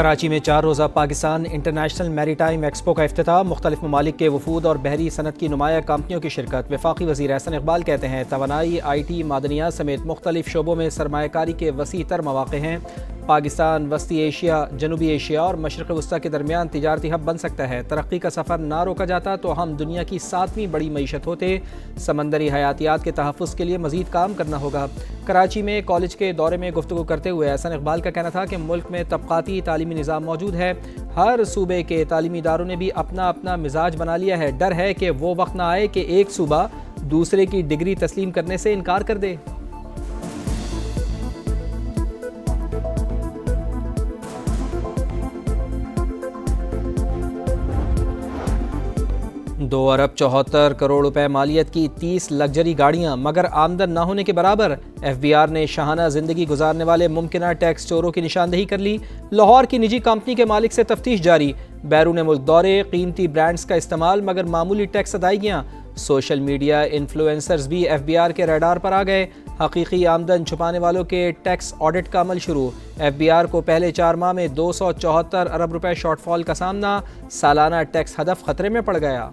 کراچی میں 4 روزہ پاکستان انٹرنیشنل میری ٹائم ایکسپو کا افتتاح، مختلف ممالک کے وفود اور بحری صنعت کی نمایاں کمپنیوں کی شرکت۔ وفاقی وزیر احسن اقبال کہتے ہیں توانائی، آئی ٹی، معدنیات سمیت مختلف شعبوں میں سرمایہ کاری کے وسیع تر مواقع ہیں۔ پاکستان وسطی ایشیا، جنوبی ایشیا اور مشرق وسطیٰ کے درمیان تجارتی ہب بن سکتا ہے۔ ترقی کا سفر نہ روکا جاتا تو ہم دنیا کی 7ویں بڑی معیشت ہوتے۔ سمندری حیاتیات کے تحفظ کے لیے مزید کام کرنا ہوگا۔ کراچی میں کالج کے دورے میں گفتگو کرتے ہوئے احسن اقبال کا کہنا تھا کہ ملک میں طبقاتی تعلیمی نظام موجود ہے۔ ہر صوبے کے تعلیمی اداروں نے بھی اپنا اپنا مزاج بنا لیا ہے۔ ڈر ہے کہ وہ وقت نہ آئے کہ ایک صوبہ دوسرے کی ڈگری تسلیم کرنے سے انکار کر دے۔ ₹2.74 ارب مالیت کی 30 لگژری گاڑیاں مگر آمدن نہ ہونے کے برابر۔ ایف بی آر نے شاہانہ زندگی گزارنے والے ممکنہ ٹیکس چوروں کی نشاندہی کر لی۔ لاہور کی نجی کمپنی کے مالک سے تفتیش جاری۔ بیرون ملک دورے، قیمتی برانڈز کا استعمال مگر معمولی ٹیکس ادائیگیاں۔ سوشل میڈیا انفلوئنسرز بھی ایف بی آر کے ریڈار پر آ گئے۔ حقیقی آمدن چھپانے والوں کے ٹیکس آڈٹ کا عمل شروع۔ ایف بی آر کو پہلے 4 ماہ میں ₹274 ارب شارٹ فال کا سامنا۔ سالانہ ٹیکس ہدف خطرے میں پڑ گیا۔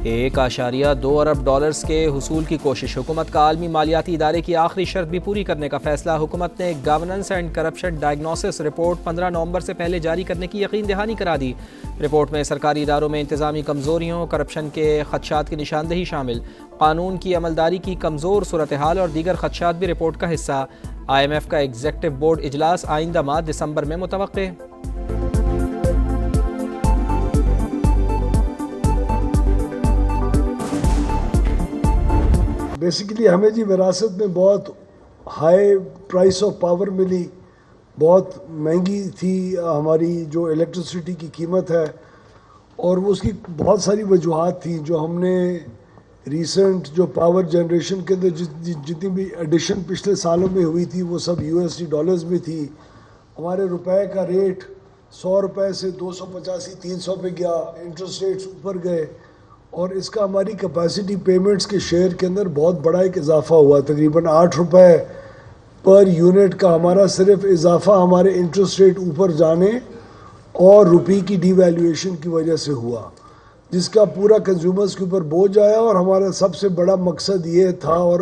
$1.2 ارب کے حصول کی کوشش۔ حکومت کا عالمی مالیاتی ادارے کی آخری شرط بھی پوری کرنے کا فیصلہ۔ حکومت نے governance and corruption diagnosis report 15 نومبر سے پہلے جاری کرنے کی یقین دہانی کرا دی۔ رپورٹ میں سرکاری اداروں میں انتظامی کمزوریوں، کرپشن کے خدشات کی نشاندہی شامل۔ قانون کی عملداری کی کمزور صورتحال اور دیگر خدشات بھی رپورٹ کا حصہ۔ IMF کا ایگزیکٹو بورڈ اجلاس آئندہ ماہ دسمبر میں متوقع۔ بیسیکلی ہمیں جی وراثت میں بہت ہائی پرائس آف پاور ملی، بہت مہنگی تھی ہماری جو الیکٹرسٹی کی قیمت ہے، اور وہ اس کی بہت ساری وجوہات تھیں جو ہم نے ریسنٹ جو پاور جنریشن کے اندر جتنی بھی ایڈیشن پچھلے سالوں میں ہوئی تھی وہ سب USD میں تھی۔ ہمارے روپے کا ریٹ ₹100 سے 285 300 پہ گیا، انٹرسٹ ریٹس اوپر گئے، اور اس کا ہماری کیپیسٹی پیمنٹس کے شیئر کے اندر بہت بڑا ایک اضافہ ہوا۔ تقریباً ₹8 پر یونٹ کا ہمارا صرف اضافہ ہمارے انٹرسٹ ریٹ اوپر جانے اور روپی کی ڈی ویلیویشن کی وجہ سے ہوا، جس کا پورا کنزیومرز کے اوپر بوجھ آیا۔ اور ہمارا سب سے بڑا مقصد یہ تھا اور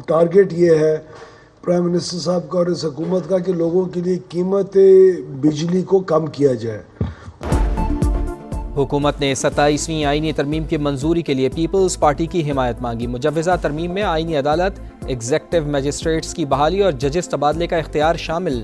ٹارگٹ یہ ہے پرائم منسٹر صاحب کا اور اس حکومت کا کہ لوگوں کے لیے قیمت بجلی کو کم کیا جائے۔ حکومت نے 27ویں آئینی ترمیم کی منظوری کے لیے پیپلز پارٹی کی حمایت مانگی۔ مجوزہ ترمیم میں آئینی عدالت، ایگزیکٹو میجسٹریٹس کی بحالی اور ججز تبادلے کا اختیار شامل۔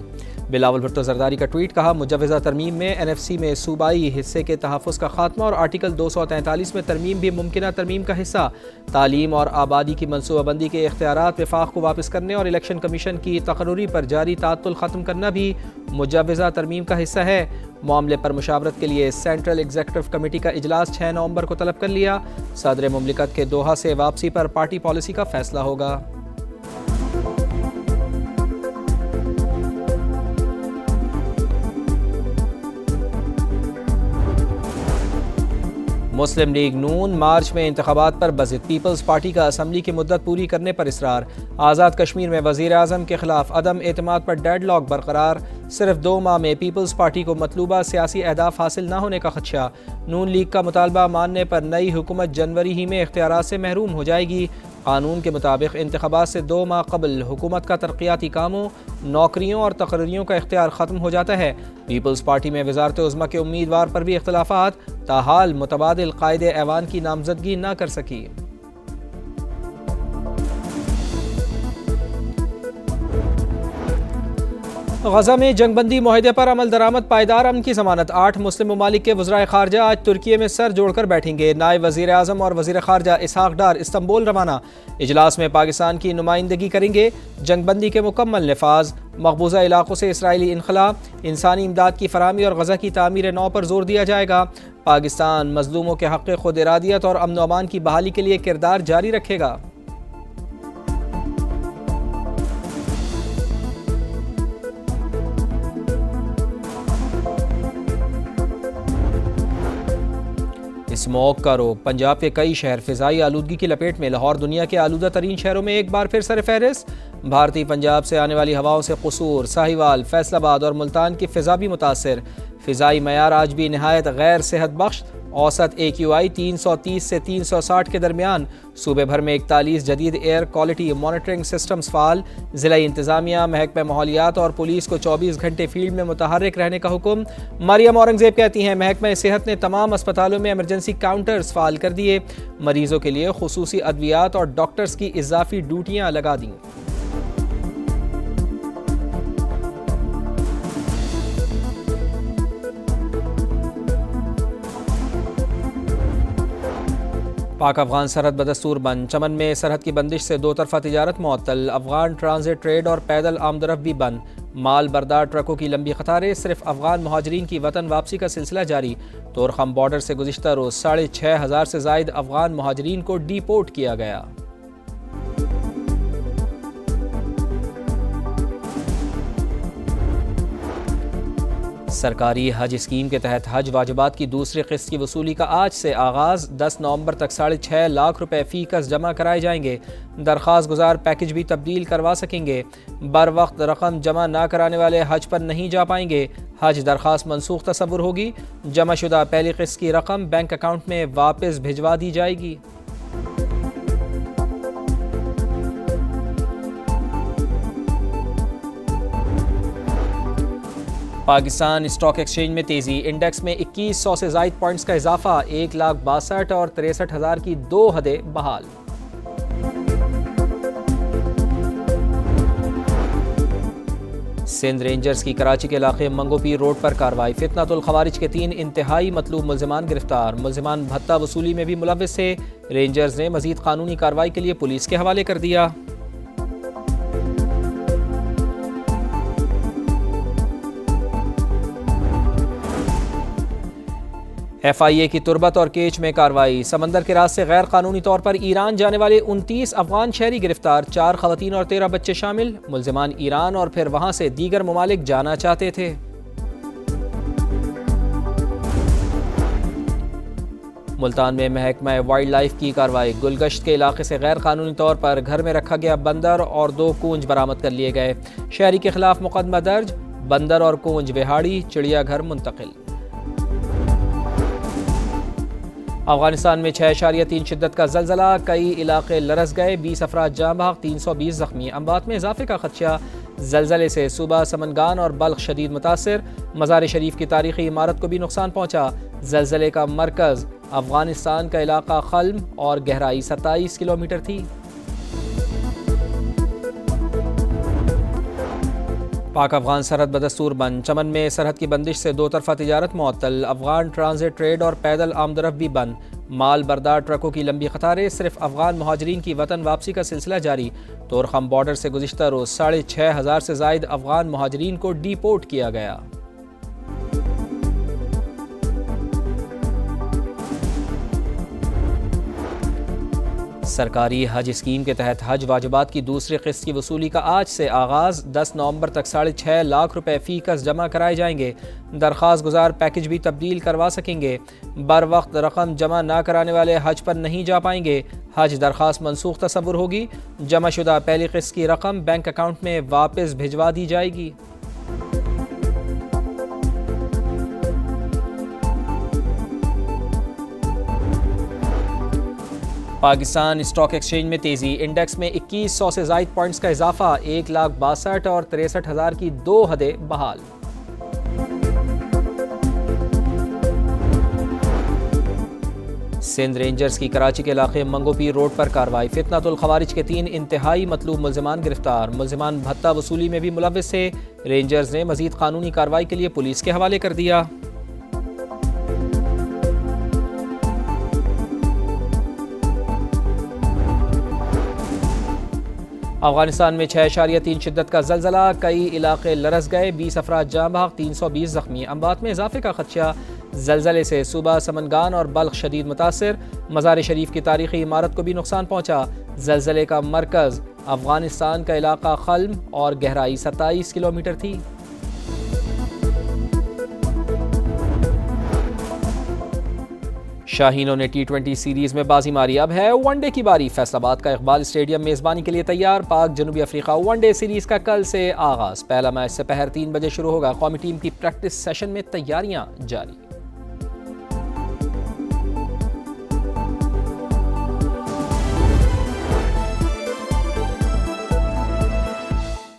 بلاول بھٹو زرداری کا ٹویٹ، کہا مجوزہ ترمیم میں NFC میں صوبائی حصے کے تحفظ کا خاتمہ اور آرٹیکل 243 میں ترمیم بھی ممکنہ ترمیم کا حصہ۔ تعلیم اور آبادی کی منصوبہ بندی کے اختیارات وفاق کو واپس کرنے اور الیکشن کمیشن کی تقرری پر جاری تعطل ختم کرنا بھی مجوزہ ترمیم کا حصہ ہے۔ معاملے پر مشاورت کے لیے سینٹرل ایگزیکٹو کمیٹی کا اجلاس 6 نومبر کو طلب کر لیا۔ صدر مملکت کے دوحہ سے واپسی پر پارٹی پالیسی کا فیصلہ ہوگا۔ مسلم لیگ نون مارچ میں انتخابات پر بضد۔ پیپلز پارٹی کا اسمبلی کی مدت پوری کرنے پر اصرار۔ آزاد کشمیر میں وزیر اعظم کے خلاف عدم اعتماد پر ڈیڈ لاک برقرار۔ صرف 2 ماہ میں پیپلز پارٹی کو مطلوبہ سیاسی اہداف حاصل نہ ہونے کا خدشہ۔ نون لیگ کا مطالبہ ماننے پر نئی حکومت جنوری ہی میں اختیارات سے محروم ہو جائے گی۔ قانون کے مطابق انتخابات سے 2 ماہ قبل حکومت کا ترقیاتی کاموں، نوکریوں اور تقرریوں کا اختیار ختم ہو جاتا ہے۔ پیپلز پارٹی میں وزارت عظمیٰ کے امیدوار پر بھی اختلافات، تاحال متبادل قائد ایوان کی نامزدگی نہ کر سکی۔ غزہ میں جنگ بندی معاہدے پر عمل درآمد، پائیدار امن کی ضمانت۔ 8 مسلم ممالک کے وزرائے خارجہ آج ترکی میں سر جوڑ کر بیٹھیں گے۔ نائب وزیر اعظم اور وزیر خارجہ اسحاق ڈار استنبول روانہ۔ اجلاس میں پاکستان کی نمائندگی کریں گے۔ جنگ بندی کے مکمل نفاذ، مقبوضہ علاقوں سے اسرائیلی انخلاء، انسانی امداد کی فراہمی اور غزہ کی تعمیر نو پر زور دیا جائے گا۔ پاکستان مظلوموں کے حق خود ارادیت اور امن و امان کی بحالی کے لیے کردار جاری رکھے گا۔ اسموگ کا روک، پنجاب کے کئی شہر فضائی آلودگی کی لپیٹ میں، لاہور دنیا کے آلودہ ترین شہروں میں ایک بار پھر سر فہرست۔ بھارتی پنجاب سے آنے والی ہواؤں سے قصور، ساہیوال، فیصل آباد اور ملتان کی فضا بھی متاثر۔ فضائی معیار آج بھی نہایت غیر صحت بخش، اوسط AQI 330 سے 360 کے درمیان۔ صوبے بھر میں 41 جدید ایئر کوالٹی مانیٹرنگ سسٹمز فعال۔ ضلعی انتظامیہ، محکمہ ماحولیات اور پولیس کو 24 گھنٹے فیلڈ میں متحرک رہنے کا حکم۔ مریم اورنگزیب کہتی ہیں محکمہ صحت نے تمام اسپتالوں میں ایمرجنسی کاؤنٹرز فعال کر دیے، مریضوں کے لیے خصوصی ادویات اور ڈاکٹرز کی اضافی ڈیوٹیاں لگا دیں۔ پاک افغان سرحد بدستور بند، چمن میں سرحد کی بندش سے دو طرفہ تجارت معطل، افغان ٹرانزٹ ٹریڈ اور پیدل آمد و رفت بھی بند، مال بردار ٹرکوں کی لمبی قطاریں، صرف افغان مہاجرین کی وطن واپسی کا سلسلہ جاری۔ طورخم بارڈر سے گزشتہ روز 6,500 سے زائد افغان مہاجرین کو ڈی پورٹ کیا گیا۔ سرکاری حج اسکیم کے تحت حج واجبات کی دوسری قسط کی وصولی کا آج سے آغاز، 10 نومبر تک 6.5 لاکھ روپے فی کس جمع کرائے جائیں گے۔ درخواست گزار پیکج بھی تبدیل کروا سکیں گے۔ بر وقت رقم جمع نہ کرانے والے حج پر نہیں جا پائیں گے۔ حج درخواست منسوخ تصور ہوگی۔ جمع شدہ پہلی قسط کی رقم بینک اکاؤنٹ میں واپس بھجوا دی جائے گی۔ پاکستان اسٹاک ایکسچینج میں تیزی، انڈیکس میں 2100 سے زائد پوائنٹس کا اضافہ، 1,62,000 اور 63,000 کی دو حدیں بحال۔ سندھ رینجرز کی کراچی کے علاقے منگو پیر روڈ پر کارروائی، فتنۃ الخوارج کے 3 انتہائی مطلوب ملزمان گرفتار، ملزمان بھتہ وصولی میں بھی ملوث تھے، رینجرز نے مزید قانونی کارروائی کے لیے پولیس کے حوالے کر دیا۔ FIA کی تربت اور کیچ میں کارروائی، سمندر کے راز سے غیر قانونی طور پر ایران جانے والے 29 افغان شہری گرفتار، 4 خواتین اور 13 بچے شامل، ملزمان ایران اور پھر وہاں سے دیگر ممالک جانا چاہتے تھے۔ ملتان میں محکمہ وائلڈ لائف کی کارروائی، گلگشت کے علاقے سے غیر قانونی طور پر گھر میں رکھا گیا بندر اور 2 کونج برآمد کر لیے گئے، شہری کے خلاف مقدمہ درج، بندر اور کونج وہاڑی چڑیا گھر منتقل۔ افغانستان میں 6.3 شدت کا زلزلہ، کئی علاقے لرز گئے، 20 افراد جاں بحق، 320 زخمی، اموات میں اضافے کا خدشہ، زلزلے سے صوبہ سمنگان اور بلخ شدید متاثر، مزار شریف کی تاریخی عمارت کو بھی نقصان پہنچا، زلزلے کا مرکز افغانستان کا علاقہ خلم اور گہرائی 27 کلومیٹر تھی۔ پاک افغان سرحد بدستور بند، چمن میں سرحد کی بندش سے دو طرفہ تجارت معطل، افغان ٹرانزٹ ٹریڈ اور پیدل آمد و رفت بھی بند، مال بردار ٹرکوں کی لمبی قطاریں، صرف افغان مہاجرین کی وطن واپسی کا سلسلہ جاری۔ طورخم بارڈر سے گزشتہ روز 6,500 سے زائد افغان مہاجرین کو ڈی پورٹ کیا گیا۔ سرکاری حج اسکیم کے تحت حج واجبات کی دوسری قسط کی وصولی کا آج سے آغاز، 10 نومبر تک 6.5 لاکھ روپے فی کس جمع کرائے جائیں گے۔ درخواست گزار پیکج بھی تبدیل کروا سکیں گے۔ بر وقت رقم جمع نہ کرانے والے حج پر نہیں جا پائیں گے۔ حج درخواست منسوخ تصور ہوگی۔ جمع شدہ پہلی قسط کی رقم بینک اکاؤنٹ میں واپس بھجوا دی جائے گی۔ پاکستان اسٹاک ایکسچینج میں تیزی، انڈیکس میں 2100 سے زائد پوائنٹس کا اضافہ، 1,62,000 اور 63,000 کی دو حدیں بحال۔ سندھ رینجرز کی کراچی کے علاقے منگو پیر روڈ پر کارروائی، فتنۃ الخوارج کے 3 انتہائی مطلوب ملزمان گرفتار، ملزمان بھتہ وصولی میں بھی ملوث تھے، رینجرز نے مزید قانونی کارروائی کے لیے پولیس کے حوالے کر دیا۔ افغانستان میں 6.3 شدت کا زلزلہ، کئی علاقے لرز گئے، 20 افراد جاں بحق، 320 زخمی، اموات میں اضافے کا خدشہ، زلزلے سے صوبہ سمنگان اور بلخ شدید متاثر، مزار شریف کی تاریخی عمارت کو بھی نقصان پہنچا، زلزلے کا مرکز افغانستان کا علاقہ خلم اور گہرائی 27 کلومیٹر تھی۔ شاہینوں نے T20 سیریز میں بازی ماری، اب ہے ون ڈے کی باری۔ فیصل آباد کا اقبال اسٹیڈیم میزبانی کے لیے تیار۔ پاک جنوبی افریقہ ون ڈے سیریز کا کل سے آغاز، پہلا میچ سپہر 3 بجے شروع ہوگا۔ قومی ٹیم کی پریکٹس سیشن میں تیاریاں جاری۔